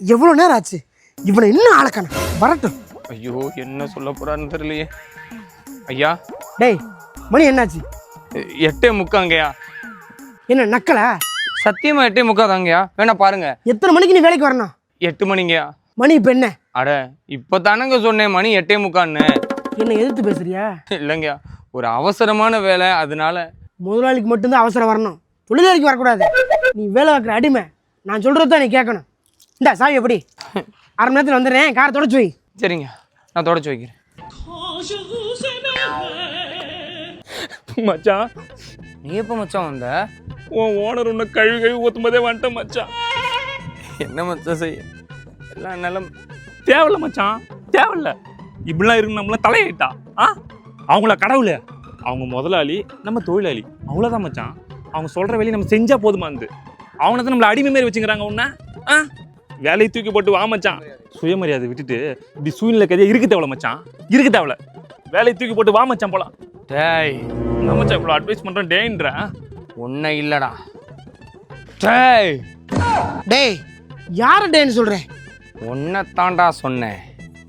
எவ்வளோ நேரம் ஆச்சு? இவனை இன்னும் ஆளக்கணும். வரட்டும். ஐயோ என்ன சொல்ல போறான்னு தெரியலையே. ஐயா டேய், மணி என்னாச்சு? 8:45. என்ன நக்கலா? சத்தியமா 8:45 தாங்கய்யா. வேணா பாருங்க. எத்தனை மணிக்கு நீ வேலைக்கு வரணும்? 8 மணிங்கய்யா. மணி இப்போ என்ன? அட இப்போ தானங்க சொன்னேன் மணி 8:45. என்ன எதிர்த்து பேசுறியா? இல்லைங்கய்யா, ஒரு அவசரமான வேலை, அதனால. முதலாளிக்கு மட்டும்தான் அவசரம் வரணும், தொழிலாளிக்கு வரக்கூடாது. நீ வேலை வைக்கிற அடிமை. நான் சொல்கிறதான் நீ கேட்கணும். இந்தா சாவி எப்படி? அரை மணி நேரத்தில் வந்துடுறேன். காரை தொடச்சி வை. சரிங்க, நான் தொடச்சி வைக்கிறேன். மச்சான், நீ எப்போ மச்சான் வந்த? உன் ஓனர் உன்னை கழுவி ஊற்றும் போதே வந்துட்டேன் மச்சான். என்ன மச்சான் செய்ய, எல்லாம் நிலம் தேவையில்ல மச்சான், தேவையில்ல. இப்படிலாம் இருக்கு நம்மளாம் தலையிட்டா. அவங்கள கடவுள், அவங்க முதலாளி, நம்ம தொழிலாளி, அவ்வளோதான் மச்சான். அவங்க சொல்கிற வேலையை நம்ம செஞ்சால் போதுமா இருந்து. அவனை தான் நம்மளை அடிமை மாரி வச்சுக்கிறாங்க. உன்ன வேலையை தூக்கி போட்டு வா மச்சான். சுயமரியாதை விட்டுட்டு இப்படி சூழ்நிலை கதையாக இருக்கு தேவையில்ல மச்சான், இருக்கு தேவையில்ல. வேலையை தூக்கி போட்டு வா மச்சான் போலாம். டேய், என்ன மச்சான் இவ்வளோ அட்வைஸ் பண்ணுறேன் டேன்ற? ஒன்றை இல்லைடா. டேய் டேய், யார டேன்னு சொல்கிறேன்? ஒன்றை தாண்டா சொன்னேன்.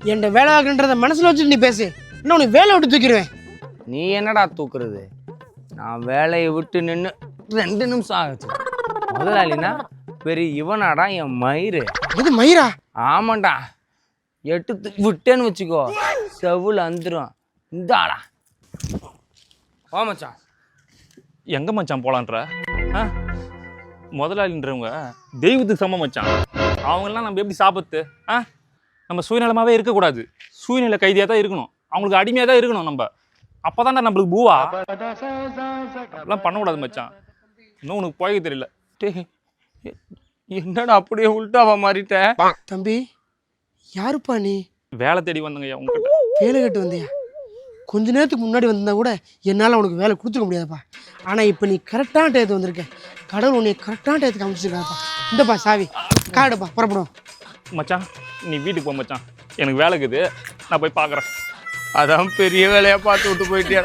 என்கிட்ட வேலை வைக்கன்றத மனசில் வச்சுட்டு நீ பேசு, இன்னும் உனக்கு வேலை விட்டு தூக்கிடுவேன். நீ என்னடா தூக்குறது? நான் வேலையை விட்டு நின்று 2 நிமிஷம் ஆகுச்சு. முதலாளினா பெரிய இவனாடா என் மயிறு. இது மயிரா? ஆமாண்டா, எடுத்து விட்டேன்னு வச்சுக்கோ, செவுல வந்துடும். இந்தாடா வா மச்சான். எங்கே மச்சான் போகலான்ற? முதலாளின்றவங்க தெய்வத்துக்கு சமம் மச்சான். அவங்களாம் நம்ம எப்படி சாப்பிட்டு நம்ம சுயநலமாகவே இருக்கக்கூடாது. சூழ்நிலை கைதியாக தான் இருக்கணும், அவங்களுக்கு அடிமையாக தான் இருக்கணும் நம்ம. அப்போ தான்டா நம்மளுக்கு பூவா. அப்படிலாம் பண்ணக்கூடாது மச்சான். இன்னும் உனக்கு போக தெரியல. டேய், என்னடா அப்படியே உள்டாவா மாறிட்ட? தம்பி, யாருப்பா நீ? வேலை தேடி வந்தங்க உங்ககிட்ட. வேலை கட்டு வந்தியா? கொஞ்ச நேரத்துக்கு முன்னாடி வந்திருந்தா கூட என்னால் உனக்கு வேலை கொடுத்துக்க முடியாதுப்பா. ஆனால் இப்போ நீ கரெக்டான டயத்துக்கு வந்திருக்க. கடவுள் உன்னை கரெக்டான டயத்துக்கு அமைச்சிருக்காப்பா. இந்தப்பா சாவி, காடுப்பா, புறப்படும். மச்சான் நீ வீட்டுக்கு போ மச்சான், எனக்கு வேலை இருக்குது, நான் போய் பார்க்குறேன். அதான் பெரிய வேலையா பார்த்து விட்டு போயிட்டியா?